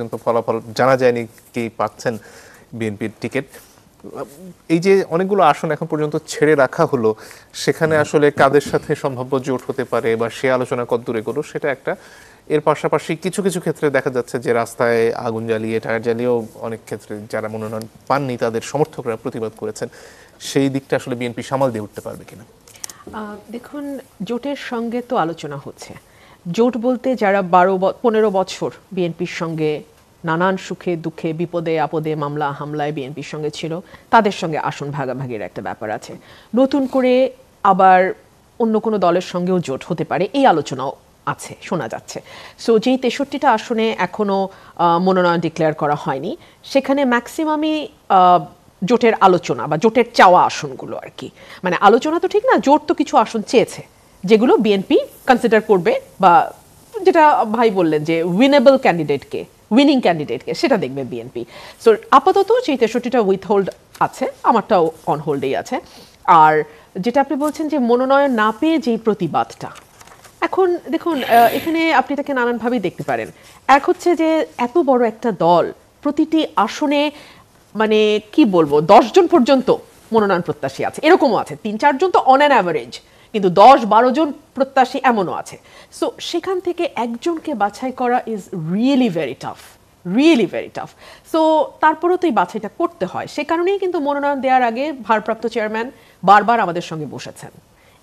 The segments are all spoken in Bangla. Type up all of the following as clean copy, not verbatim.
পর্যন্ত ফলাফল জানা যায়নি কে পাচ্ছেন বিএনপির টিকিট। এই যে অনেকগুলো আসন এখন পর্যন্ত ছেড়ে রাখা হলো, সেখানে আসলে কাদের সাথে সম্ভাব্য জোট হতে পারে বা সে আলোচনা কতদূর এগোলো সেটা একটা। এর পাশাপাশি কিছু কিছু ক্ষেত্রে দেখা যাচ্ছে যে রাস্তায় আগুন জ্বালিয়ে টায়ার জ্বালিয়েও অনেক ক্ষেত্রে যারা মনোনয়ন পাননি তাদের সমর্থকরা প্রতিবাদ করেছেন। সেই দিকটা আসলে বিএনপি সামাল দিয়ে উঠতে পারবে কিনা? দেখুন, জোটের সঙ্গে তো আলোচনা হচ্ছে। জোট বলতে যারা 15 বছর বিএনপির সঙ্গে নানান সুখে দুঃখে বিপদে আপদে মামলা হামলায় বিএনপির সঙ্গে ছিল, তাদের সঙ্গে আসন ভাগাভাগির একটা ব্যাপার আছে। নতুন করে আবার অন্য কোনো দলের সঙ্গেও জোট হতে পারে, এই আলোচনাও আছে, শোনা যাচ্ছে। সো যেই 63টা আসনে এখনো মনোনয়ন ডিক্লেয়ার করা হয়নি, সেখানে ম্যাক্সিমামই জোটের আলোচনা বা জোটের চাওয়া আসনগুলো আর কি। মানে আলোচনা তো ঠিক না, জোট তো কিছু আসন চেয়েছে যেগুলো বিএনপি কনসিডার করবে, বা যেটা ভাই বললেন যে উইনেবল ক্যান্ডিডেটকে, উইনিং ক্যান্ডিডেটকে, সেটা দেখবে বিএনপি। সো আপাতত সেই 63টা উইথ হোল্ড আছে, আমারটাও অন হোল্ডেই আছে। আর যেটা আপনি বলছেন যে মনোনয়ন না পেয়ে যেই প্রতিবাদটা, এখন দেখুন এখানে আপনি এটাকে নানানভাবেই দেখতে পারেন। এক হচ্ছে যে এত বড় একটা দল, প্রতিটি আসনে মানে কি বলবো 10 জন পর্যন্ত মনোনয়ন প্রত্যাশী আছে, এরকমও আছে। 3-4 জন তো অন অ্যান অ্যাভারেজ, কিন্তু 10-12 জন প্রত্যাশী এমনও আছে। সো সেখান থেকে একজনকে বাছাই করা is really very tough, really very tough. So তারপরেও তো এই বাছাইটা করতে হয়। সে কারণেই কিন্তু মনোনয়ন দেওয়ার আগে ভারপ্রাপ্ত চেয়ারম্যান বারবার আমাদের সঙ্গে বসেছেন,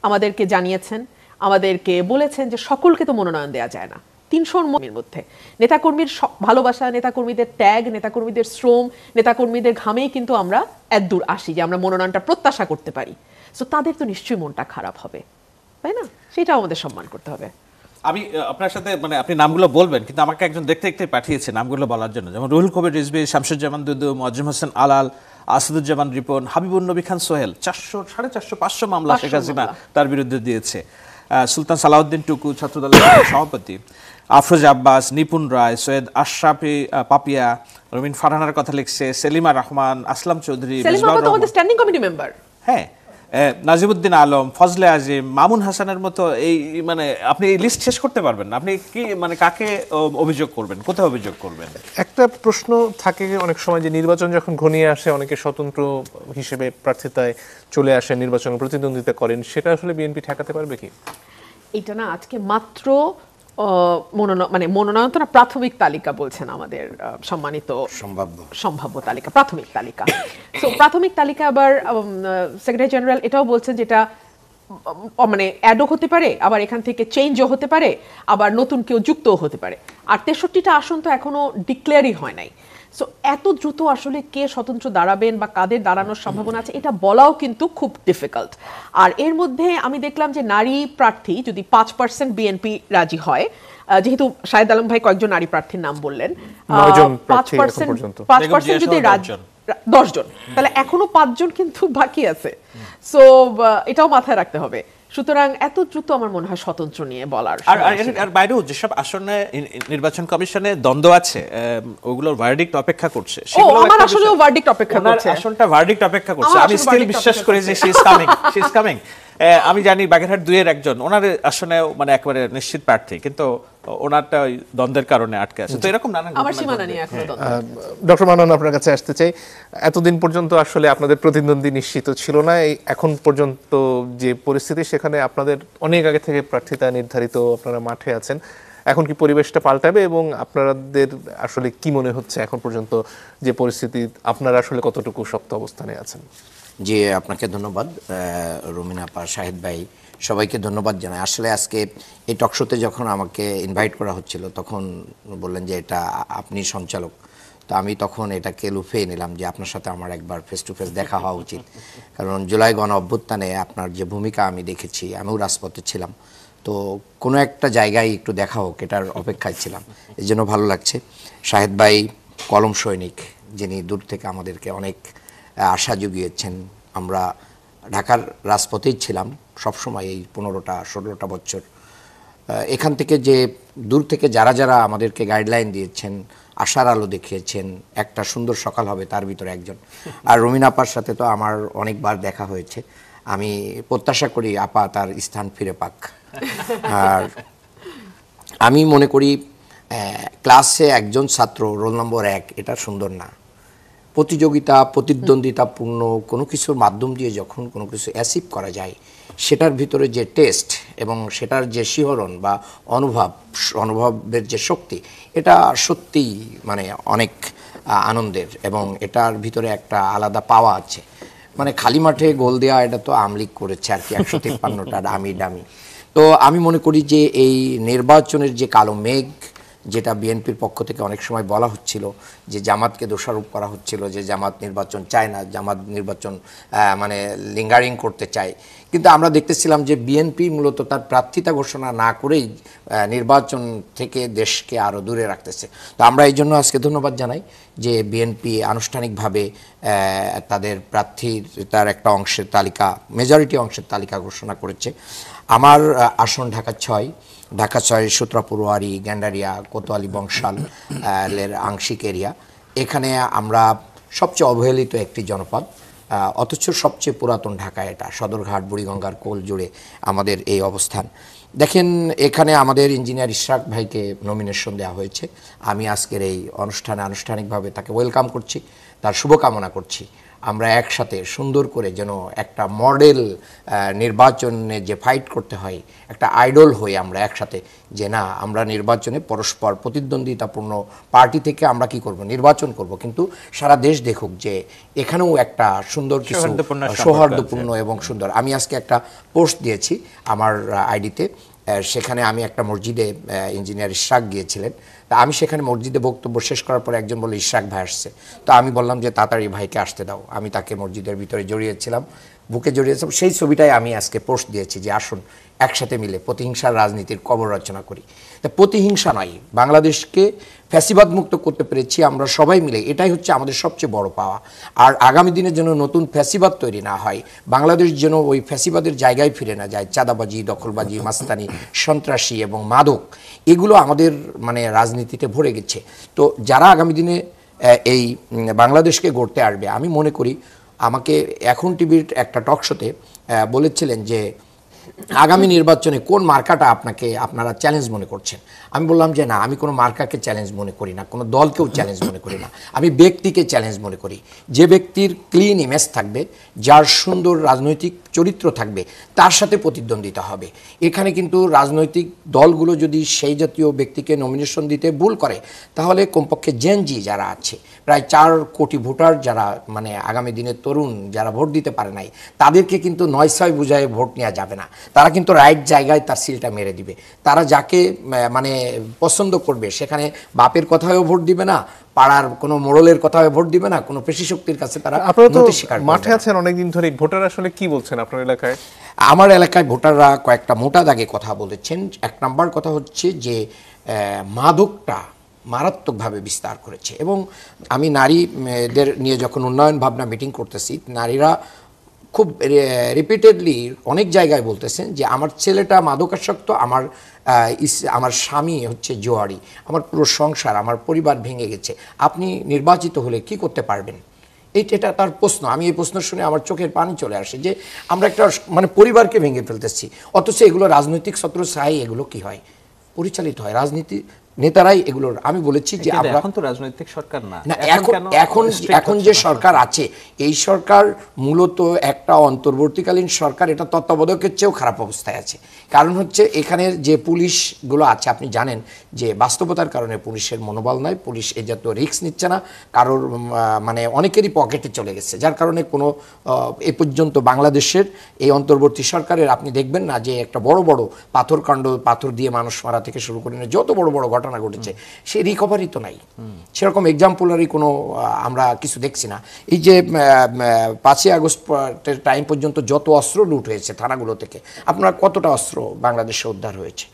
আমাদেরকে জানিয়েছেন, আমাদেরকে বলেছেন যে সকলকে তো মনোনয়ন দেওয়া যায় না। 300 মধ্যে নেতাকর্মীর ভালোবাসা, নেতাকর্মীদের ত্যাগ, নেতাকর্মীদের শ্রম, নেতাকর্মীদের ঘামেই কিন্তু আমরা এতদূর আসি যে আমরা মনোনয়নটা প্রত্যাশা করতে পারি। সো তাদের তো নিশ্চয়ই মনটা খারাপ হবে, তাই না? সেটাও আমাদের সম্মান করতে হবে। আমি আপনার সাথে মানে আপনি নামগুলো বলবেন, কিন্তু আমাকে একজন দেখতে দেখতে পাঠিয়েছে নামগুলো বলার জন্য, যেমন রুহুল কবির রিজভী, শামসুজ্জামান দুদু, মোয়াজ্জেম হোসেন আলাল, আসাদুজ্জামান রিপন, হাবিবুন নবী খান সোহেল। 400, 450, 500 মামলা শেখ হাসিনা তার বিরুদ্ধে দিয়েছে। সুলতান সালাউদ্দিন টুকু, ছাত্রদলের সভাপতি, আফরোজ আব্বাস, নিপুণ রায়, সৈয়দ আশরাফি পাপিয়া, রবিন ফারহানার কথা লিখছে, সেলিমা রহমান, আসলাম চৌধুরী, স্ট্যান্ডিং কমিটি মেম্বার, হ্যাঁ, নাজিবুদ্দিন আলম, ফজলে আজিম, মামুন হাসানের মতো। এই মানে আপনি এই লিস্ট শেষ করতে পারবেন না। আপনি কি মানে কাকে অভিযোগ করবেন, কোথায় অভিযোগ করবেন? একটা প্রশ্ন থাকে অনেক সময় যে নির্বাচন যখন ঘনিয়ে আসে অনেকে স্বতন্ত্র হিসেবে প্রার্থিতায় চলে আসে, নির্বাচনে প্রতিদ্বন্দ্বিতা করেন, সেটা আসলে বিএনপি ঠেকাতে পারবে কি? এটা না আজকে মাত্র মনোনয়ন তো না, প্রাথমিক তালিকা বলছেন আমাদের সম্মানিত সম্ভাব্য তালিকা, প্রাথমিক তালিকা। সো প্রাথমিক তালিকা আবার সেক্রেটারি জেনারেল এটাও বলছেন যেটা মানে অ্যাডও হতে পারে, আবার এখান থেকে চেঞ্জও হতে পারে, আবার নতুন কেউ যুক্তও হতে পারে। আর 63টা আসন তো এখনো ডিক্লেয়ারই হয় নাই। সো এত দ্রুত আসলে কে স্বতন্ত্র দাঁড়াবেন বা কাদের দাঁড়ানোর সম্ভাবনা আছে এটা বলাও কিন্তু খুব ডিফিকাল্ট। আর এর মধ্যে আমি দেখলাম যে নারী প্রার্থী যদি 5% বিএনপি রাজি হয়, যেহেতু শাহেদ আলম ভাই কয়েকজন নারী প্রার্থীর নাম বললেন, 5% যদি 10 জন, তাহলে এখনো 5 জন কিন্তু বাকি আছে। সো এটাও মাথায় রাখতে হবে। সুতরাং এত দ্রুত আমার মনে হয় স্বতন্ত্র নিয়ে বলার। আর বাইরেও যেসব আসনে নির্বাচন কমিশনে দ্বন্দ্ব আছে, ওগুলোর ভার্ডিক্ট অপেক্ষা করছে। আমার আসলেও ভার্ডিক্ট অপেক্ষা করছে, আসনটা ভার্ডিক্ট অপেক্ষা করছে। আমি স্টিল বিশ্বাস করি যে শি ইজ কামিং। আমি জানি বাগেরহাট 2-এর একজন ওনার আসনে মানে একেবারে নিশ্চিত প্রার্থী, কিন্তু ওনারটা ওই দ্বন্দ্বের কারণে আটকে আছে। তো এরকম নানা আমার সীমানা নিয়ে এখনো দ্বন্দ্ব। ডক্টর মান্নান, আপনার কাছে আসতে চাই। এতদিন পর্যন্ত আসলে আপনাদের প্রতিদ্বন্দ্বী নিশ্চিত ছিল না, এখন পর্যন্ত যে পরিস্থিতি সেখানে আপনাদের অনেক আগে থেকে প্রার্থিতা নির্ধারিত, আপনারা মাঠে আছেন। এখন কি পরিবেশটা পাল্টাবে এবং আপনাদের আসলে কি মনে হচ্ছে এখন পর্যন্ত যে পরিস্থিতি, আপনারা আসলে কতটুকু শক্ত অবস্থানে আছেন? জি, আপনাকে ধন্যবাদ রুমিনা আপা, শাহিদ ভাই, সবাইকে ধন্যবাদ জানাই। আসলে আজকে এই টকশোতে যখন আমাকে ইনভাইট করা হচ্ছিল তখন বললেন যে এটা আপনি সঞ্চালক, তো আমি তখন এটাকে লুফিয়ে নিলাম যে আপনার সাথে আমার একবার ফেস টু ফেস দেখা হওয়া উচিত। কারণ জুলাই গণ অভ্যুত্থানে আপনার যে ভূমিকা আমি দেখেছি, আমিও রাজপথে ছিলাম, তো কোনো একটা জায়গায় একটু দেখা হোক এটার অপেক্ষায় ছিলাম, এই জন্য ভালো লাগছে। শাহেদ ভাই কলম সৈনিক, যিনি দূর থেকে আমাদেরকে অনেক আশা জুগিয়েছেন। আমরা ঢাকার রাজপথেই ছিলাম সবসময় এই 15-16টা বছর। এখান থেকে যে দূর থেকে যারা যারা আমাদেরকে গাইডলাইন দিয়েছেন, আশার আলো দেখিয়েছেন, একটা সুন্দর সকাল হবে তার ভিতরে একজন। আর রুমিনা আপার সাথে তো আমার অনেকবার দেখা হয়েছে, আমি প্রত্যাশা করি আপা তার স্থান ফিরে পাক। আর আমি মনে করি ক্লাসে একজন ছাত্র রোল নম্বর 1, এটা সুন্দর না। প্রতিযোগিতা প্রতিদ্বন্দ্বিতাপূর্ণ কোনো কিছুর মাধ্যম দিয়ে যখন কোনো কিছু অ্যাচিভ করা যায়, সেটার ভিতরে যে টেস্ট এবং সেটার যে শিহরণ বা অনুভবের যে শক্তি, এটা সত্যিই মানে অনেক আনন্দের, এবং এটার ভিতরে একটা আলাদা পাওয়া আছে। মানে খালি মাঠে গোল দেওয়া, এটা তো আমলিগ করেছে আর কি, 153টা ডামি। তো আমি মনে করি যে এই নির্বাচনের যে কালো মেঘ, যেটা বিএনপির পক্ষ থেকে অনেক সময় বলা হচ্ছিল যে জামাতকে দোষারোপ করা হচ্ছিল যে জামাত নির্বাচন চায় না, জামাত নির্বাচন মানে লিঙ্গারিং করতে চায়, কিন্তু আমরা দেখতেছিলাম যে বিএনপি মূলত তার প্রার্থিতা ঘোষণা না করেই নির্বাচন থেকে দেশকে আরও দূরে রাখতেছে। তো আমরা এই জন্য আজকে ধন্যবাদ জানাই যে বিএনপি আনুষ্ঠানিকভাবে তাদের প্রার্থীর তার একটা অংশের তালিকা, মেজরিটি অংশের তালিকা ঘোষণা করেছে। আমার আসন ঢাকা 6 সূত্রাপুরওয়ারি, গ্যান্ডারিয়া, কোতোয়ালি, বংশাল এর আংশিক এরিয়া। এখানে আমরা সবচেয়ে অবহেলিত একটি জনপদ, অথচ সবচেয়ে পুরাতন ঢাকা, এটা সদরঘাট বুড়িগঙ্গার কোল জুড়ে আমাদের এই অবস্থান। দেখেন, এখানে আমাদের ইঞ্জিনিয়ার ইশরাক ভাইকে নমিনেশন দেওয়া হয়েছে। আমি আজকের এই অনুষ্ঠানে আনুষ্ঠানিকভাবে তাকে ওয়েলকাম করছি, তার শুভকামনা করছি। আমরা একসাথে সুন্দর করে যেন একটা মডেল নির্বাচনে যে ফাইট করতে হয়, একটা আইডল হই আমরা একসাথে, যে না আমরা নির্বাচনে পরস্পর প্রতিদ্বন্দ্বিতাপূর্ণ পার্টি থেকে আমরা কি করব, নির্বাচন করব, কিন্তু সারা দেশ দেখুক যে এখানেও একটা সুন্দর কিছু সৌহার্দ্যপূর্ণ এবং সুন্দর। আমি আজকে একটা পোস্ট দিয়েছি আমার আইডিতে, সেখানে আমি একটা মসজিদে, ইঞ্জিনিয়ার ইশরাক গিয়েছিলেন, তা আমি সেখানে মসজিদে বক্তব্য শেষ করার পরে একজন বলল ইশরাক ভাই আসছে। তো আমি বললাম যে তাড়াতাড়ি ভাইকে আসতে দাও। আমি তাকে মসজিদের ভিতরে জড়িয়েছিলাম, বুকে জড়িয়েছিলাম। সেই ছবিটাই আমি আজকে পোস্ট দিয়েছি যে আসুন একসাথে মিলে প্রতিহিংসার রাজনীতির কবর রচনা করি। তা প্রতিহিংসা নয়, বাংলাদেশকে ফ্যাসিবাদ মুক্ত করতে পেরেছি আমরা সবাই মিলে, এটাই হচ্ছে আমাদের সবচেয়ে বড় পাওয়া। আর আগামী দিনে যেন নতুন ফ্যাসিবাদ তৈরি না হয়, বাংলাদেশ যেন ওই ফ্যাসিবাদের জায়গায় ফিরে না যায়। চাঁদাবাজি, দখলবাজি, মাস্তানি, সন্ত্রাসী এবং মাদক, এগুলো আমাদের মানে রাজনীতিতে ভরে গেছে। তো যারা আগামী দিনে এই বাংলাদেশকে গড়তে আসবে, আমি মনে করি, আমাকে এখন টিভির একটা টক শোতে বলেছিলেন যে আগামী নির্বাচনে কোন মার্কাটা আপনারা চ্যালেঞ্জ মনে করছেন। আমি বললাম যে না, আমি কোনো মার্কাকে চ্যালেঞ্জ মনে করি না, কোনো দলকেও চ্যালেঞ্জ মনে করি না, আমি ব্যক্তিকে চ্যালেঞ্জ মনে করি। যে ব্যক্তির ক্লিন ইমেজ থাকবে, যার সুন্দর রাজনৈতিক চরিত্র থাকবে, তার সাথে প্রতিদ্বন্দ্বিতা হবে। এখানে কিন্তু রাজনৈতিক দলগুলো যদি সেই জাতীয় ব্যক্তিকে নমিনেশন দিতে ভুল করে, তাহলে কমপক্ষে জেনজি যারা আছে, প্রায় 4 কোটি ভোটার যারা মানে আগামী দিনের তরুণ যারা ভোট দিতে পারে নাই, তাদেরকে কিন্তু 9-6 বুঝায় ভোট নেওয়া যাবে না। তারা কিন্তু রাইট জায়গায় তার সিলটা মেরে দিবে। তারা যাকে মানে পছন্দ করবে, সেখানে বাপের কথায়ও ভোট দিবে না, পাড়ার কোনো মোড়লের কথায় ভোট দিবে না, কোনো পেশি শক্তির কাছে তারা নতি স্বীকার করবে না। মাঠে আছেন অনেকদিন ধরে, ভোটার আসলে কি বলছেন আপনার এলাকায়? আমার এলাকায় ভোটাররা কয়েকটা মোটা দাগে কথা বলেছেন। 1 নাম্বার কথা হচ্ছে যে মাদকটা মারাত্মকভাবে বিস্তার করেছে, এবং আমি নারীদের নিয়ে যখন উন্নয়ন ভাবনা মিটিং করতেছি, নারীরা খুব রিপিটেডলি অনেক জায়গায় বলতেছেন যে আমার ছেলেটা মাদকাসক্ত, আমার স্বামী হচ্ছে জোয়ারি, আমার পুরো সংসার, আমার পরিবার ভেঙে গেছে, আপনি নির্বাচিত হলে কি করতে পারবেন? এটা তার প্রশ্ন। আমি এই প্রশ্ন শুনে আমার চোখের পানি চলে আসে যে আমরা একটা মানে পরিবারকে ভেঙে ফেলতেছি, অথচ এগুলো রাজনৈতিক ছত্রছায়ায় এগুলো কি হয়, পরিচালিত হয়, রাজনীতি নেতারাই এগুলোর। আমি বলেছি যে আমরা এখন তো রাজনৈতিক সরকার না, এখন যে সরকার আছে, এই সরকার মূলত একটা অন্তর্বর্তীকালীন সরকার, এটা তত্ত্বাবধায়কের চেয়েও খারাপ অবস্থায় আছে। কারণ হচ্ছে এখানের যে পুলিশগুলো আছে, আপনি জানেন যে বাস্তবতার কারণে পুলিশের মনোবল নাই, পুলিশ এই জাতীয় রিস্ক নিচ্ছে না, কারোর মানে অনেকেরই পকেটে চলে গেছে, যার কারণে কোনো এ পর্যন্ত বাংলাদেশের এই অন্তর্বর্তী সরকারের আপনি দেখবেন না যে একটা বড় বড় পাথরকাণ্ড, পাথর দিয়ে মানুষ মারা থেকে শুরু করে যত বড় বড় ঘটনা ঘটেছে, সেই রিকভারি তো নাই, সেরকম এক্সাম্পলারি কোনো আমরা কিছু দেখছি না। এই যে 5ই আগস্টের টাইম পর্যন্ত যত অস্ত্র লুট হয়েছে থানাগুলো থেকে, আপনার কতটা অস্ত্র বাংলাদেশে উদ্ধার হয়েছে?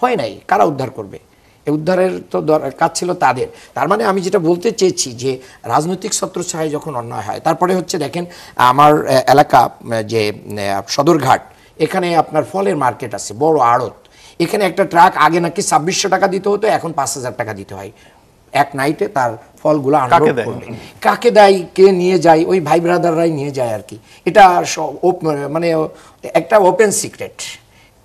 হয় নাই। কারা উদ্ধার করবে? এই উদ্ধারের তো কাজ ছিল তাদের। তার মানে আমি যেটা বলতে চেয়েছি যে রাজনৈতিক ছত্রছায়ায় যখন অন্যায় হয়, তারপরে হচ্ছে দেখেন আমার এলাকা যে সদরঘাট, এখানে আপনার ফলের মার্কেট আছে, বড় আড়ত। এখানে একটা ট্রাক আগে নাকি 2600 টাকা দিতে হতো, এখন 5000 টাকা দিতে হয় এক নাইটে তার ফলগুলো আনলোড করবে। কাকে দেয়, কে নিয়ে যায়? ওই ভাই ব্রাদাররাই নিয়ে যায় আর কি। এটা মানে একটা ওপেন সিক্রেট।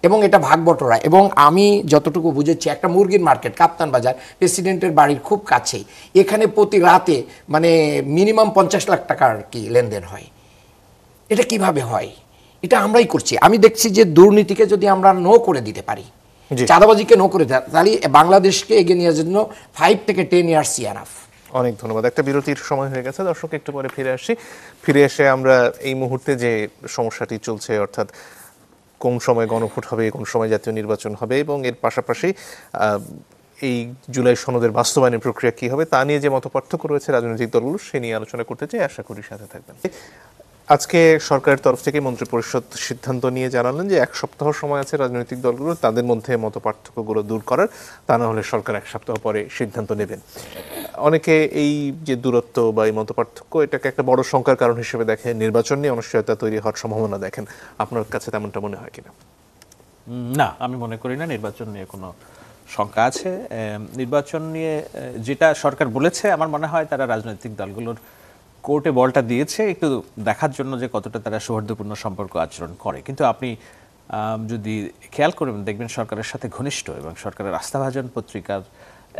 এবং এটা ভাগ বটরা। এবং আমি যতটুকু বুঝেছি একটা মুরগির মার্কেট কাপ্তান বাজার প্রেসিডেন্টের বাড়ির খুব কাছেই, এখানে প্রতি রাতে মানে মিনিমাম 50 লাখ টাকার কি লেনদেন হয়। এটা কিভাবে হয়? এটা আমরাই করছি। আমি দেখছি যে দুর্নীতিকে যদি আমরা নো করে দিতে পারি, চাঁদাবাজিকে নো করে দেয়, তাহলে বাংলাদেশকে এগিয়ে নেওয়ার জন্য 5 থেকে 10 ইয়ার্স ইয়ানাফ। অনেক ধন্যবাদ। একটা বিরতির সময় হয়ে গেছে দর্শক, একটু পরে ফিরে আসি। ফিরে এসে আমরা এই মুহূর্তে যে সমস্যাটি চলছে, অর্থাৎ কোন সময় গণভোট হবে, কোন সময় জাতীয় নির্বাচন হবে এবং এর পাশাপাশি এই জুলাই সনদের বাস্তবায়নের প্রক্রিয়া কি হবে তা নিয়ে যে মতপার্থক্য রয়েছে রাজনৈতিক দলগুলো, সে নিয়ে আলোচনা করতে চাই। আশা করি সাথে থাকবেন। আজকে সরকারের তরফ থেকে মন্ত্রিপরিষদ সিদ্ধান্ত নিয়ে জানালেন যে 1 সপ্তাহ সময় আছে রাজনৈতিক দলগুলো তাদের মধ্যে মতপার্থক্যগুলো দূর করার, তা না হলে সরকার 1 সপ্তাহ পরে সিদ্ধান্ত নেবেন। অনেকে এই যে দূরত্ব বা এই মতপার্থক্য, এটাকে একটা বড় শঙ্কার কারণ হিসেবে দেখে, নির্বাচন নিয়ে অনিশ্চয়তা তৈরি হওয়ার সম্ভাবনা দেখেন। আপনার কাছে তেমনটা মনে হয় কিনা? না, আমি মনে করি না নির্বাচন নিয়ে কোনো শঙ্কা আছে। নির্বাচন নিয়ে যেটা সরকার বলেছে, আমার মনে হয় তারা রাজনৈতিক দলগুলোর কোর্টে বলটা দিয়েছে একটু দেখার জন্য যে কতটা তারা সৌহার্দ্যপূর্ণ সম্পর্ক আচরণ করে। কিন্তু আপনি যদি খেয়াল করবেন দেখবেন সরকারের সাথে ঘনিষ্ঠ এবং সরকারের আস্থাভাজন পত্রিকার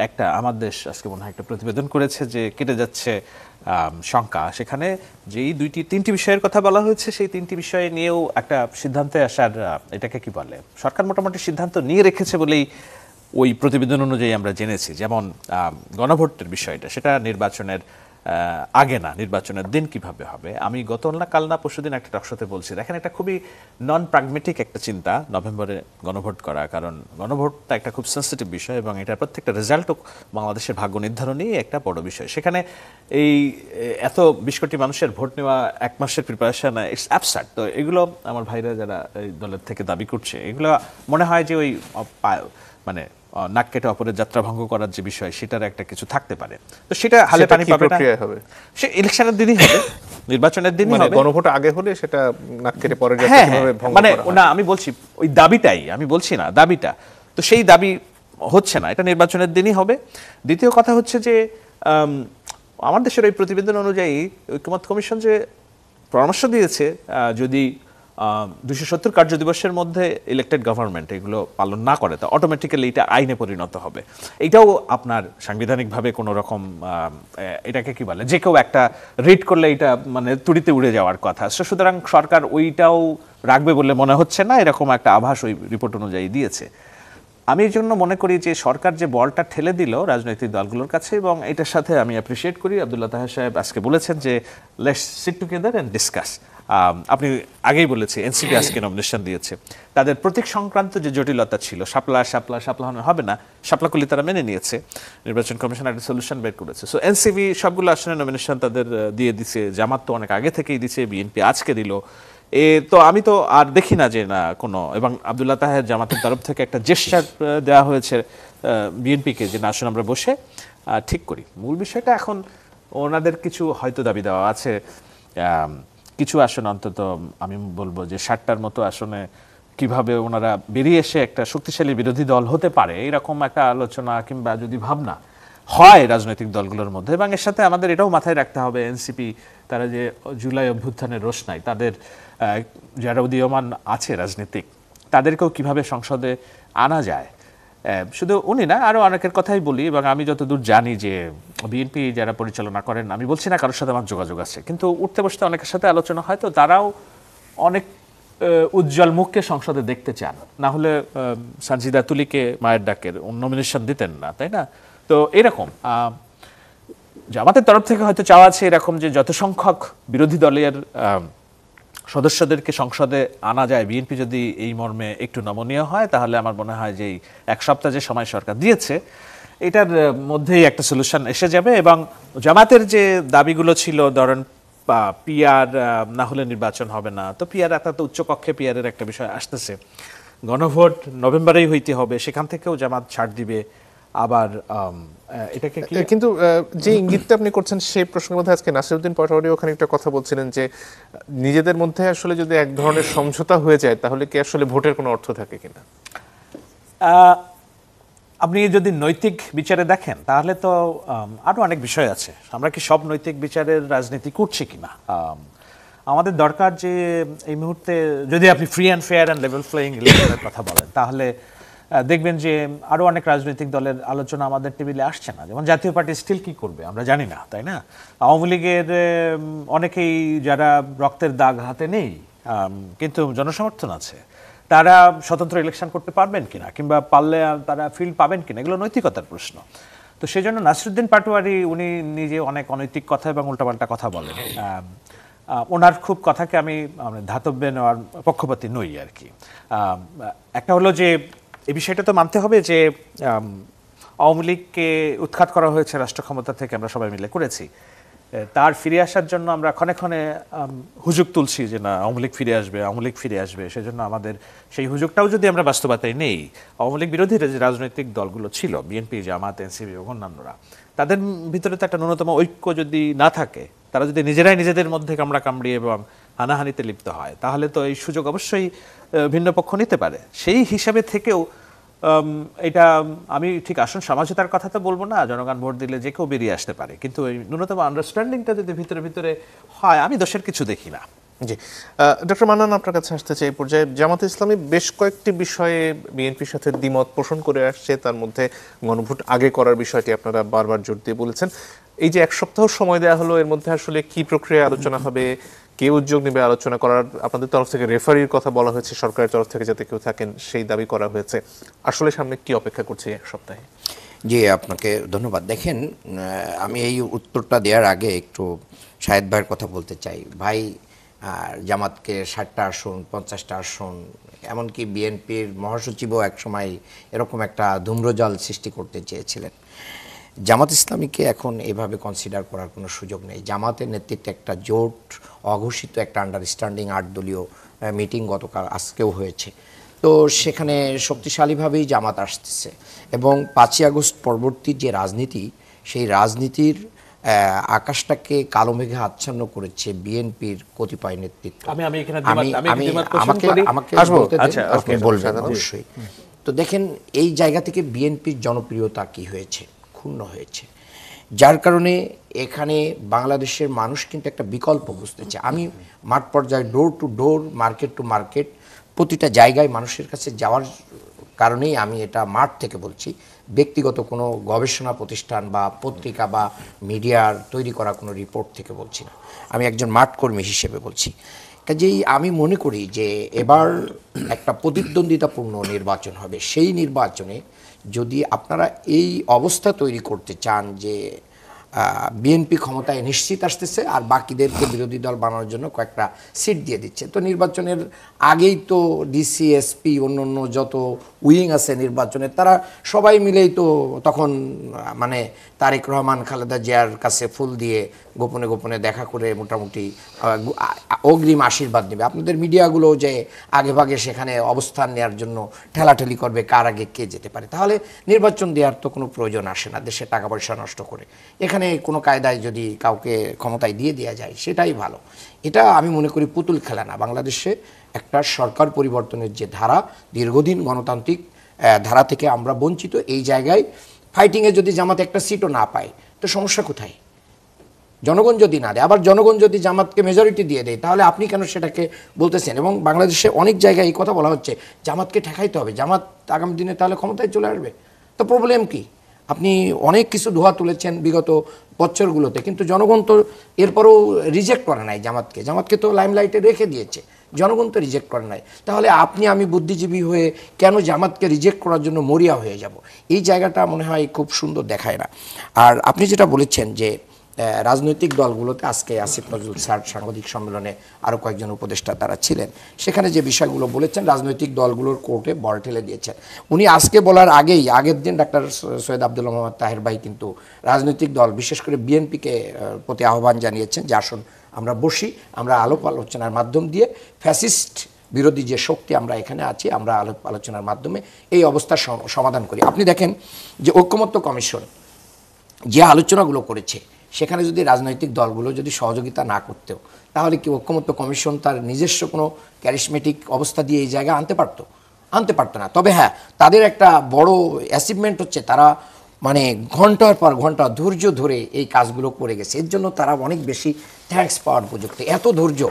একটা আমার দেশ আজকে মনে হয় একটা প্রতিবেদন করেছে যে কেটে যাচ্ছে শঙ্কা। সেখানে যেই 2-3টি বিষয়ের কথা বলা হয়েছে, সেই 3টি বিষয় নিয়েও একটা সিদ্ধান্তে আসার, এটাকে কি বলে, সরকার মোটামুটি সিদ্ধান্ত নিয়ে রেখেছে বলেই ওই প্রতিবেদন অনুযায়ী আমরা জেনেছি। যেমন গণভোটের বিষয়টা, সেটা নির্বাচনের আগে না, নির্বাচনের দিন কিভাবে হবে। আমি কাল না পরশুদিন একটা টকশোতে বলছি, দেখেন এটা খুবই নন প্রাগমেটিক একটা চিন্তা নভেম্বরে গণভোট করা, কারণ গণভোটটা একটা খুব সেন্সিটিভ বিষয় এবং এটা প্রত্যেকটা রেজাল্টও বাংলাদেশের ভাগ্য নির্ধারণই একটা বড় বিষয়। সেখানে এই এত 20 কোটি মানুষের ভোট নেওয়া, 1 মাসের প্রিপারেশন, ইটস অ্যাবসার্ড। তো এগুলো আমার ভাইরা যারা এই দলের থেকে দাবি করছে, এগুলো মনে হয় যে ওই মানে নাক কেটে অপরের যাত্রা ভঙ্গ করার যে বিষয়, সেটার একটা কিছু থাকতে পারে। তো সেটা হালে পানি পাবে না, সে ইলেকশনের দিনই হবে, নির্বাচনের দিনই হবে। গণভোট আগে হলে সেটা নাক কেটে পরের যাত্রা কিভাবে ভঙ্গ করা হয়, না আমি বলছি ওই দাবিটাই, আমি বলছি না দাবিটা, তো সেই দাবি হচ্ছে না, এটা নির্বাচনের দিনই হবে। দ্বিতীয় কথা হচ্ছে যে আমার দেশের এই প্রতিবেদন অনুযায়ী ঐকমত্য কমিশন যে পরামর্শ দিয়েছে, যদি 270 কার্য দিবসের মধ্যে ইলেক্টেড গভর্নমেন্ট এগুলো পালন না করে, তা অটোমেটিক্যালি এটা আইনে পরিণত হবে। এটাও আপনার সাংবিধানিকভাবে কোনো রকম এটাকে কি বলে, যে কেউ একটা রিড করলে এটা মানে তুড়িতে উড়ে যাওয়ার কথা। সুতরাং সরকার ওইটাও রাখবে বলে মনে হচ্ছে না, এরকম একটা আভাস ওই রিপোর্ট অনুযায়ী দিয়েছে। আমি এই জন্য মনে করি যে সরকার যে বলটা ঠেলে দিল রাজনৈতিক দলগুলোর কাছে, এবং এটার সাথে আমি অ্যাপ্রিসিয়েট করি আব্দুল্লাহ তাহের সাহেব আজকে বলেছেন যে let's sit together and discuss. আপনি আগেই বলেছি এনসিপি আজকে নমিনেশন দিয়েছে, তাদের প্রতীক সংক্রান্ত যে জটিলতা ছিল, শাপলা হবে না, শাপলাকুলি তারা মেনে নিয়েছে, নির্বাচন কমিশন একটা সলিউশন বের করেছে। সো এনসিপি সবগুলো আসনে নমিনেশন তাদের দিয়ে দিছে, জামাত তো অনেক আগে থেকেই দিছে, বিএনপি আজকে দিল। তো আমি তো আর দেখি না যে না কোনো, এবং আব্দুল্লাহ তাহের জামাতের তরফ থেকে একটা জেস্চার দেওয়া হয়েছে বিএনপিকে যে না, আসলে আমরা বসে ঠিক করি। মূল বিষয়টা এখন ওনাদের কিছু হয়তো দাবি দেওয়া আছে, কিছু আসন অন্তত আমি বলবো যে 60টার মতো আসনে কিভাবে ওনারা বেরিয়ে এসে একটা শক্তিশালী বিরোধী দল হতে পারে, এরকম একটা আলোচনা কিংবা যদি ভাবনা হয় রাজনৈতিক দলগুলোর মধ্যে। এবং এর সাথে আমাদের এটাও মাথায় রাখতে হবে, এনসিপি তারা যে জুলাই অভ্যুত্থানের রোশনাই, তাদের যারা উদীয়মান আছে রাজনীতিক, তাদেরকেও কিভাবে সংসদে আনা যায়। শুধু উনি না, আরও অনেকের কথাই বলি, এবং আমি যতদূর জানি যে বিএনপি যারা পরিচালনা করেন, আমি বলছি না কারোর সাথে আমার যোগাযোগ আছে, কিন্তু উঠতে বসতে অনেকের সাথে আলোচনা হয়, তো তারাও অনেক উজ্জ্বল মুখকে সংসদে দেখতে চান, না হলে সানজিদা তুলিকে মায়ের ডাকের নমিনেশন দিতেন না, তাই না? তো এরকম জামাতের তরফ থেকে হয়তো চাওয়া আছে এরকম যে যত সংখ্যক বিরোধী দলের সদস্যদেরকে সংসদে আনা যায়, বিএনপি যদি এই মর্মে একটু নমনীয় হয়, তাহলে আমার মনে হয় যে 1 সপ্তাহ যে সময় সরকার দিয়েছে, এটার মধ্যেই একটা সলিউশন এসে যাবে। এবং জামাতের যে দাবিগুলো ছিল, ধরেন পিআর না হলে নির্বাচন হবে না, তো পিআর এত উচ্চকক্ষে পিআরের একটা বিষয় আসতেছে, গণভোট নভেম্বরেই হইতে হবে, সেখান থেকেও জামাত ছাড় দিবে। আবার এটাকে কিন্তু যে ইঙ্গিতটা আপনি করছেন সেই প্রসঙ্গের মধ্যে আজকে নাসিরউদ্দিন পাটোয়ারি ওখানে একটা কথা বলছিলেন যে নিজেদের মধ্যে আসলে যদি এক ধরনের সমঝোতা হয়ে যায়, তাহলে কি আসলে ভোটের কোনো অর্থ থাকে কিনা? আপনি যদি নৈতিক বিচারে দেখেন, তাহলে তো আরো অনেক বিষয় আছে। আমরা কি সব নৈতিক বিচারের রাজনীতি করছি কিনা? আমাদের দরকার যে এই মুহূর্তে যদি আপনি free and fair and level playing ইলেকশনের কথা বলেন, তাহলে দেখবেন যে আরও অনেক রাজনৈতিক দলের আলোচনা আমাদের টেবিলে আসছে না। যেমন জাতীয় পার্টি স্টিল কি করবে আমরা জানি না, তাই না? আওয়ামী লীগের অনেকেই যারা রক্তের দাগ হাতে নেই কিন্তু জনসমর্থন আছে, তারা স্বতন্ত্র ইলেকশন করতে পারবেন কিনা, কিংবা পারলে তারা ফিল্ড পাবেন কিনা, এগুলো নৈতিকতার প্রশ্ন। তো সেই জন্য নাসিরুদ্দিন পাটোয়ারি উনি নিজে অনেক অনৈতিক কথা এবং উল্টাপাল্টা কথা বলেন। ওনার খুব কথাকে আমি ধাতব্যে নেওয়ার পক্ষপাতী নই আর কি। একটা হলো যে এই বিষয়টা তো মানতে হবে যে আওয়ামী লীগকে উৎখাত করা হয়েছে রাষ্ট্র ক্ষমতা থেকে, আমরা সবাই মিলে করেছি। তার ফিরে আসার জন্য আমরা ক্ষণে ক্ষণে হুজুগ তুলছি যে না আওয়ামী লীগ ফিরে আসবে, আওয়ামী লীগ ফিরে আসবে। সেজন্য আমাদের সেই হুজুগটাও যদি আমরা বাস্তবতায় নেই, আওয়ামী লীগ বিরোধী যে রাজনৈতিক দলগুলো ছিল, বিএনপি, জামাত, এনসিপি এবং অন্যান্যরা, তাদের ভিতরে তো একটা ন্যূনতম ঐক্য যদি না থাকে, তারা যদি নিজেরাই নিজেদের মধ্যে কামড়ি এবং হানাহানিতে লিপ্ত হয়, তাহলে তো এই সুযোগ অবশ্যই ভিন্ন পক্ষ নিতে পারে। সেই হিসাবে থেকেও এটা আমি ঠিক আসন সমঝোতার কথা তো বলবো না, জনগণ ভোট দিলে যে কেউ বেরিয়ে আসতে পারে, কিন্তু এই ন্যূনতম আন্ডারস্ট্যান্ডিংটা যদি ভিতরে ভিতরে হয়, আমি দোষের কিছু দেখি না। জি, ডক্টর মান্নান আপনার কাছে আসতে চাই। এই পর্যায়ে জামাত ইসলামী বেশ কয়েকটি বিষয়ে বিএনপির সাথে দ্বিমত পোষণ করে আসছে, তার মধ্যে গণভোট আগে করার বিষয়টি আপনারা বারবার জোর দিয়ে বলেছেন। এই যে এক সপ্তাহ সময় দেওয়া হলো, এর মধ্যে আসলে কি প্রক্রিয়া আলোচনা হবে, কে উদ্যোগ নেবে আলোচনা করার? আপনাদের তরফ থেকে রেফারির কথা বলা হয়েছে, সরকারের তরফ থেকে যাতে কেউ থাকেন সেই দাবি করা হয়েছে। আসলে সামনে কি অপেক্ষা করছে এক সপ্তাহে? জি, আপনাকে ধন্যবাদ। দেখেন, আমি এই উত্তরটা দেওয়ার আগে একটু শাহেদ ভাইয়ের কথা বলতে চাই। ভাই জামাতকে 60টা আসন, 50টা আসন, এমনকি বিএনপির মহাসচিবও একসময় এরকম একটা ধূম্রজাল সৃষ্টি করতে চেয়েছিলেন। জামাত ইসলামীকে এখন এভাবে কনসিডার করার কোনো সুযোগ নেই। জামাতের নেতৃত্বে একটা জোট, অঘোষিত একটা আন্ডারস্ট্যান্ডিং 8 দলীয় মিটিং গতকাল আজকেও হয়েছে। তো সেখানে শক্তিশালীভাবেই জামাত আসতেছে এবং 5ই আগস্ট পরবর্তী যে রাজনীতি, সেই রাজনীতির আকাশটাকে কালো মেঘে আচ্ছন্ন করেছে বিএনপির কতিপয় নেতৃত্ব। আমাকে বলবেন অবশ্যই। তো দেখেন, এই জায়গা থেকে বিএনপির জনপ্রিয়তা কি হয়েছে, ক্ষুণ্ণ হয়েছে, যার কারণে এখানে বাংলাদেশের মানুষ কিন্তু একটা বিকল্প বুঝতেছে। আমি মাঠ পর্যায়ে door to door, market to market, প্রতিটা জায়গায় মানুষের কাছে যাওয়ার কারণেই আমি এটা মাঠ থেকে বলছি, ব্যক্তিগত কোনো গবেষণা প্রতিষ্ঠান বা পত্রিকা বা মিডিয়ার তৈরি করা কোনো রিপোর্ট থেকে বলছি না, আমি একজন মাঠকর্মী হিসেবে বলছি। কাজেই আমি মনে করি যে এবার একটা প্রতিদ্বন্দ্বিতাপূর্ণ নির্বাচন হবে। সেই নির্বাচনে যদি আপনারা এই অবস্থা তৈরি করতে চান যে বিএনপি ক্ষমতায় নিশ্চিত আসতেছে আর বাকিদেরকে বিরোধী দল বানানোর জন্য কয়েকটা সিট দিয়ে দিচ্ছে, তো নির্বাচনের আগেই তো ডিসি, এসপি, অন্য যত উইং আছে নির্বাচনের, তারা সবাই মিলেই তো তখন মানে তারেক রহমান, খালেদা জিয়ার কাছে ফুল দিয়ে গোপনে গোপনে দেখা করে মোটামুটি অগ্রিম আশীর্বাদ নেবে। আপনাদের মিডিয়াগুলো যে আগে ভাগে সেখানে অবস্থান নেওয়ার জন্য ঠেলাঠেলি করবে কার আগে কে যেতে পারে, তাহলে নির্বাচন দেওয়ার তো কোনো প্রয়োজন আসে না দেশে টাকা পয়সা নষ্ট করে। এখানে কোনো কায়দায় যদি কাউকে ক্ষমতায় দিয়ে দেওয়া যায় সেটাই ভালো। এটা আমি মনে করি পুতুল খেলা না। বাংলাদেশে একটা সরকার পরিবর্তনের যে ধারা, দীর্ঘদিন গণতান্ত্রিক ধারা থেকে আমরা বঞ্চিত। এই জায়গায় ফাইটিংয়ে যদি জামাত একটা সিটও না পায় তো সমস্যা কোথায়? জনগণ যদি না দেয়, আবার জনগণ যদি জামাতকে মেজরিটি দিয়ে দেয়, তাহলে আপনি কেন সেটাকে বলতেছেন? এবং বাংলাদেশে অনেক জায়গায় এই কথা বলা হচ্ছে জামাতকে ঠেকাইতে হবে, জামাত আগামী দিনে তাহলে ক্ষমতায় চলে আসবে। তো প্রবলেম কি? আপনি অনেক কিছু ধোয়া তুলেছেন বিগত বছরগুলোতে, কিন্তু জনগণ তো এরপরও রিজেক্ট করে নাই জামাতকে। জামাতকে তো লাইমলাইটে রেখে দিয়েছে, জনগণ তো রিজেক্ট করে নাই। তাহলে আপনি আমি বুদ্ধিজীবী হয়ে কেন জামাতকে রিজেক্ট করার জন্য মরিয়া হয়ে যাব? এই জায়গাটা মনে হয় খুব সুন্দর দেখায় না। আর আপনি যেটা বলেছেন যে রাজনৈতিক দলগুলোতে, আজকে আসিফ নজরুল স্যার সাংবাদিক সম্মেলনে আরও কয়েকজন উপদেষ্টা তারা ছিলেন, সেখানে যে বিষয়গুলো বলেছেন রাজনৈতিক দলগুলোর কোর্টে বল ঠেলে দিয়েছেন। উনি আজকে বলার আগের দিন ডাক্তার সৈয়দ আব্দুল মোহাম্মদ তাহের ভাই কিন্তু রাজনৈতিক দল, বিশেষ করে বিএনপিকে প্রতি আহ্বান জানিয়েছেন যে আসুন আমরা বসি, আমরা আলাপ আলোচনার মাধ্যম দিয়ে ফ্যাসিস্ট বিরোধী যে শক্তি আমরা এখানে আছি, আমরা আলাপ আলোচনার মাধ্যমে এই অবস্থার সমাধান করি। আপনি দেখেন যে ঐক্যমত্য কমিশন যে আলোচনাগুলো করেছে, সেখানে যদি রাজনৈতিক দলগুলো যদি সহযোগিতা না করতেও, তাহলে কি ঐক্যমত্য কমিশন তার নিজস্ব কোনো ক্যারিসমেটিক অবস্থা দিয়ে এই জায়গায় আনতে পারতো না। তবে হ্যাঁ, তাদের একটা বড় অ্যাচিভমেন্ট হচ্ছে তারা মানে ঘন্টার পর ঘন্টা ধৈর্য ধরে এই কাজগুলো করে গেছে। এর জন্য তারা অনেক বেশি থ্যাঙ্কস পাওয়ার উপযুক্ত। এত ধৈর্য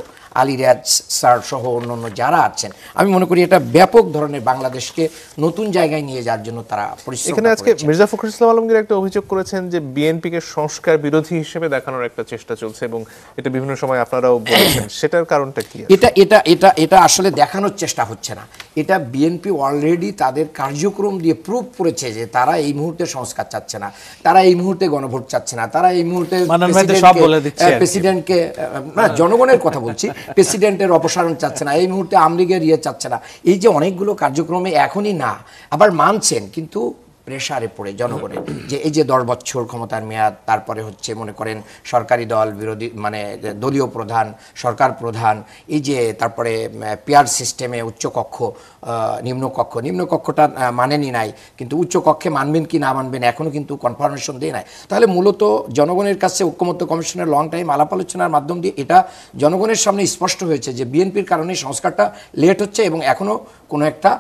আলিরাজ স্যার সহ অন্যান্য যারা আছেন, আমি মনে করি এটা ব্যাপক ধরনের বাংলাদেশকে নতুন জায়গায় নিয়ে যাওয়ার জন্য তারা পরিশ্রম এখানে আজকে মির্জা ফখরুল ইসলাম আলমগীর একটা অভিযোগ করেছেন যে বিএনপিকে সংস্কার বিরোধী হিসেবে দেখানোর একটা চেষ্টা চলছে, এবং এটা বিভিন্ন সময় আপনারাও বলেছেন, সেটার কারণটা কি? এটা এটা এটা এটা আসলে দেখানোর চেষ্টা হচ্ছে না, এটা বিএনপি অলরেডি তাদের কার্যক্রম দিয়ে প্রুভ করেছে যে তারা এই মুহূর্তে সংস্কার চাচ্ছে না, তারা এই মুহূর্তে গণভোট চাচ্ছে না, তারা এই মুহূর্তে প্রেসিডেন্টকে না, জনগণের কথা বলছি, প্রেসিডেন্টের অপসারণ চাচ্ছে না, এই মুহূর্তে আওয়ামী লীগের চাচ্ছে না। এই যে অনেকগুলো কার্যক্রমে এখনই না, আবার মানছেন কিন্তু প্রেসারে পড়ে জনগণের, যে এই যে 10 বছর ক্ষমতার মেয়াদ, তারপরে হচ্ছে মনে করেন সরকারি দল বিরোধী মানে দলীয় প্রধান, সরকার প্রধান, এই যে তারপরে পিয়ার সিস্টেমে উচ্চকক্ষ নিম্নকক্ষটা মানেনি নাই, কিন্তু উচ্চকক্ষে মানবেন কি না মানবেন এখনও কিন্তু কনফার্মেশন দিয়ে নাই। তাহলে মূলত জনগণের কাছে ঐক্যমত্য কমিশনের লং টাইম আলাপ আলোচনার মাধ্যম দিয়ে এটা জনগণের সামনে স্পষ্ট হয়েছে যে বিএনপির কারণে সংস্কারটা লেট হচ্ছে এবং এখনও কোনো একটা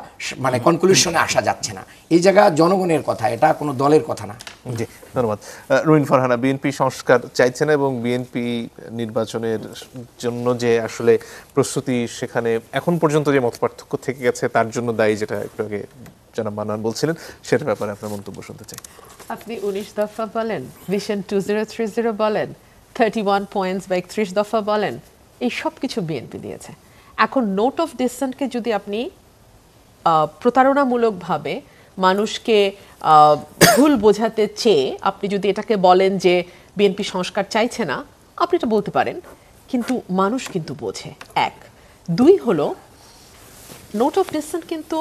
মানে কনক্লুশনে আসা যাচ্ছে না। এই জায়গা জনগণের কথা, এটা কোনো দলের কথা না। জি, ধন্যবাদ। রুমিন ফারহানা, বিএনপি সংস্কার চাইছে না এবং বিএনপি নির্বাচনের জন্য যে আসলে প্রস্তুতি, সেখানে এখন পর্যন্ত যে মতপার্থক্য থেকে গেছে তার জন্য দায়ী, যেটা একটু আগে জনাব মান্নান বলছিলেন, সেটার ব্যাপারে আপনার মন্তব্য শুনতে চাই। আপনি 19 দফা বলেন, ভিশন 2030 বলেন, 31 পয়েন্টস বা 31 দফা বলেন, এই সব কিছু বিএনপি দিয়েছে। এখন নোট অফ ডিসেন্টকে যদি আপনি প্রতারণামূলকভাবে মানুষকে ভুল বোঝাতে চেয়ে আপনি যদি এটাকে বলেন যে বিএনপি সংস্কার চাইছে না, আপনি এটা বলতে পারেন, কিন্তু মানুষ কিন্তু বোঝে। 1, 2 হলো নোট অফ ডিসেন্ট কিন্তু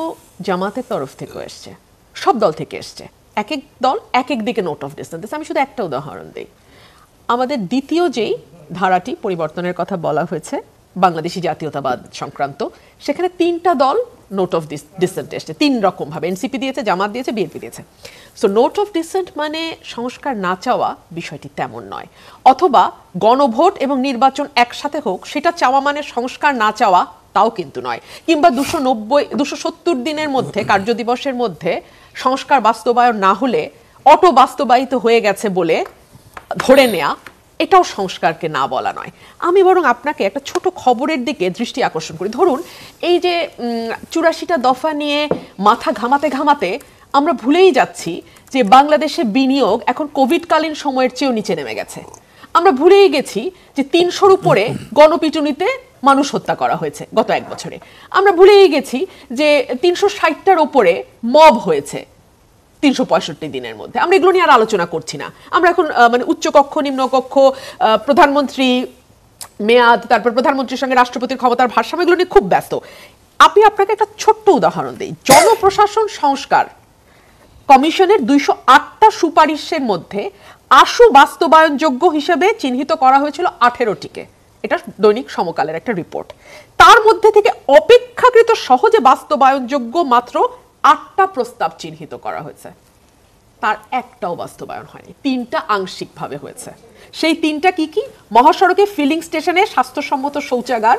জামাতের তরফ থেকে এসছে, সব দল থেকে এসছে, এক এক দল এক এক দিকে নোট অফ ডিসেন্ট। আমি শুধু একটা উদাহরণ দিই। আমাদের দ্বিতীয় যেই ধারাটি পরিবর্তনের কথা বলা হয়েছে, বাংলাদেশি জাতীয়তাবাদ সংক্রান্ত, সেখানে 3টা দল নোট অফ ডিসেন্ট এসছে 3 রকম ভাবে। এনসিপি দিয়েছে, জামাত দিয়েছে, বিএনপি দিয়েছে। সো নোট অফ ডিসেন্ট মানে সংস্কার না চাওয়া, বিষয়টি তেমন নয়। অথবা গণভোট এবং নির্বাচন একসাথে হোক, সেটা চাওয়া মানে সংস্কার না চাওয়া, তাও কিন্তু নয়। কিংবা 270 দিনের মধ্যে, কার্যদিবসের মধ্যে সংস্কার বাস্তবায়ন না হলে অটো বাস্তবায়িত হয়ে গেছে বলে ধরে নেয়া, এটাও সংস্কারকে না বলা নয়। আমি বরং আপনাকে একটা ছোট খবরের দিকে দৃষ্টি আকর্ষণ করি। ধরুন এই যে 84টা দফা নিয়ে মাথা ঘামাতে ঘামাতে আমরা ভুলেই যাচ্ছি যে বাংলাদেশে বিনিয়োগ এখন কোভিডকালীন সময়ের চেয়েও নিচে নেমে গেছে। আমরা ভুলেই গেছি যে 300-র উপরে গণপিটুনিতে মানুষ হত্যা করা হয়েছে গত 1 বছরে। আমরা ভুলেই গেছি যে 360টার উপরে মব হয়েছে 365 দিনের মধ্যে। আমরা এগুলো নিয়ে আর আলোচনা করছি না। আমরা এখন মানে উচ্চকক্ষ, নিম্নকক্ষ, প্রধানমন্ত্রী মেয়াদ, তারপর প্রধানমন্ত্রীর সঙ্গে রাষ্ট্রপতির ক্ষমতার ভারসাম্য, এগুলো নিয়ে খুব ব্যস্ত। আপনাকে একটা ছোট্ট উদাহরণ দিই। জনপ্রশাসন সংস্কার কমিশনের 208টা সুপারিশের মধ্যে আশু বাস্তবায়নযোগ্য হিসেবে চিহ্নিত করা হয়েছিল 18টিকে। এটা দৈনিক সমকালের একটা রিপোর্ট। তার মধ্যে থেকে অপেক্ষাকৃত সহজে বাস্তবায়নযোগ্য মাত্র 8টা প্রস্তাব চিহ্নিত করা হয়েছে। তার একটাও বাস্তবায়ন হয়নি, 3টা আংশিকভাবে হয়েছে। সেই 3টা কি কি? মহাসড়কে ফিলিং স্টেশনে স্বাস্থ্যসম্মত শৌচাগার,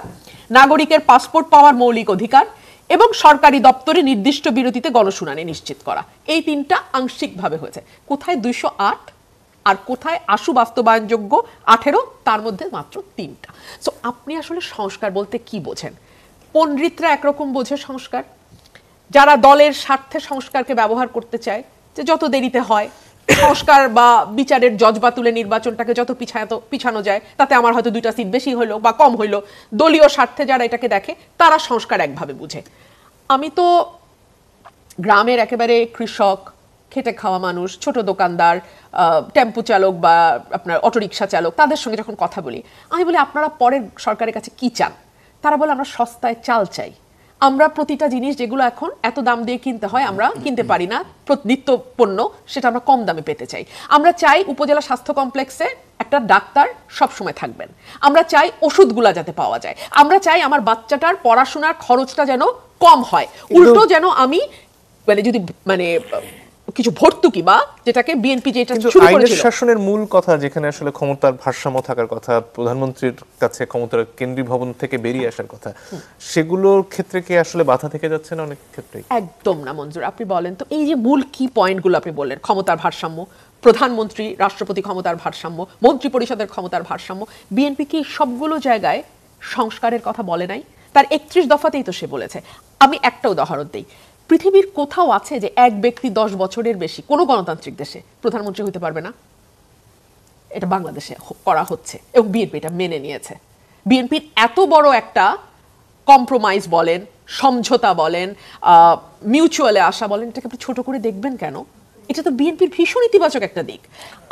নাগরিকের পাসপোর্ট পাওয়ার মৌলিক অধিকার এবং সরকারি দপ্তরে নির্দিষ্ট বিরতিতে গণশুনানি নিশ্চিত করা। এই 3টা আংশিকভাবে হয়েছে। কোথায় 208 আর কোথায় আশু বাস্তবায়নযোগ্য 18? তার মধ্যে মাত্র 3টা। সো আপনি আসলে সংস্কার বলতে কি বোঝেন? পণ্ডিতরা একরকম বোঝে সংস্কার, যারা দলের স্বার্থে সংস্কারকে ব্যবহার করতে চায়, যে যত দেরিতে হয় সংস্কার বা বিচারের জজবা তুলে নির্বাচনটাকে যত পিছানো যায়, তাতে আমার হয়তো 2টা সিট বেশি হইলো বা কম হইলো, দলীয় স্বার্থে যারা এটাকে দেখে তারা সংস্কার একভাবে বুঝে। আমি তো গ্রামের একেবারে কৃষক, খেটে খাওয়া মানুষ, ছোট দোকানদার, টেম্পু চালক বা আপনার অটোরিকশা চালক, তাদের সঙ্গে যখন কথা বলি, আমি বলি আপনারা পরের সরকারের কাছে কি চান? তারা বলে আমরা সস্তায় চাল চাই, আমরা প্রতিটা জিনিস যেগুলো এখন এত দাম দিয়ে কিনতে হয় আমরা কিনতে পারি না, নিত্য পণ্য, সেটা আমরা কম দামে পেতে চাই। আমরা চাই উপজেলা স্বাস্থ্য কমপ্লেক্সে একটা ডাক্তার সবসময় থাকবেন, আমরা চাই ওষুধগুলা যাতে পাওয়া যায়, আমরা চাই আমার বাচ্চাটার পড়াশোনার খরচটা যেন কম হয়, উল্টো যেন আমি মানে যদি মানে কিছু ভর্তুকি বা যেটাকে বিএনপি যেটা শুরু করেছিল, আইনের শাসনের মূল কথা যেখানে আসলে ক্ষমতার ভারসাম্য থাকার কথা, প্রধানমন্ত্রীর কাছে ক্ষমতার কেন্দ্রীয় ভবন থেকে বেরিয়ে আসার কথা, সেগুলোর ক্ষেত্রে কি আসলে বাধা থেকে যাচ্ছে না অনেক ক্ষেত্রেই? একদম না মঞ্জুর। আপনি বলেন তো, এই যে মূল কি পয়েন্টগুলো আপনি বললেন, ক্ষমতার ভারসাম্য, প্রধানমন্ত্রী রাষ্ট্রপতি ক্ষমতার ভারসাম্য, মন্ত্রী পরিষদের ক্ষমতার ভারসাম্য, বিএনপি কি সবগুলো জায়গায় সংস্কারের কথা বলে নাই? তার 31 দফাতেই তো সে বলেছে। আমি একটা উদাহরণ দিই, পৃথিবীর কোথাও আছে যে এক ব্যক্তি 10 বছরের বেশি কোনো গণতান্ত্রিক দেশে প্রধানমন্ত্রী হতে পারবে না? এটা বাংলাদেশে করা হচ্ছে এবং বিএনপি এটা মেনে নিয়েছে। বিএনপির এত বড় একটা কম্প্রোমাইজ বলেন, সমঝোতা বলেন, মিউচুয়ালে আসা বলেন, এটাকে আপনি ছোট করে দেখবেন কেন? এটা তো বিএনপির ভীষণ ইতিবাচক একটা দিক।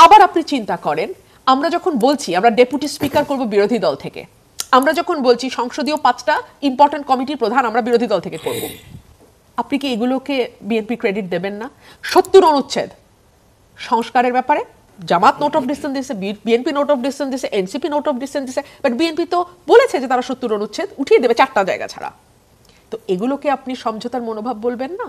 আবার আপনি চিন্তা করেন, আমরা যখন বলছি আমরা ডেপুটি স্পিকার করব বিরোধী দল থেকে, আমরা যখন বলছি সংসদীয় 5টা ইম্পর্টেন্ট কমিটির প্রধান আমরা বিরোধী দল থেকে করব, আপনি কি এগুলোকে বিএনপি ক্রেডিট দেবেন না? 70 অনুচ্ছেদ সংস্কারের ব্যাপারে জামাত নোট অফ ডিসেন্ট দিয়েছে, বিএনপি নোট অফ ডিসেন্ট দিয়েছে, এনসিপি নোট অফ ডিসেন্ট দিয়েছে, বাট বিএনপি তো বলেছে যে তারা 70 অনুচ্ছেদ উঠিয়ে দেবে 4টা জায়গা ছাড়া। তো এগুলোকে আপনি সমঝোতার মনোভাব বলবেন না?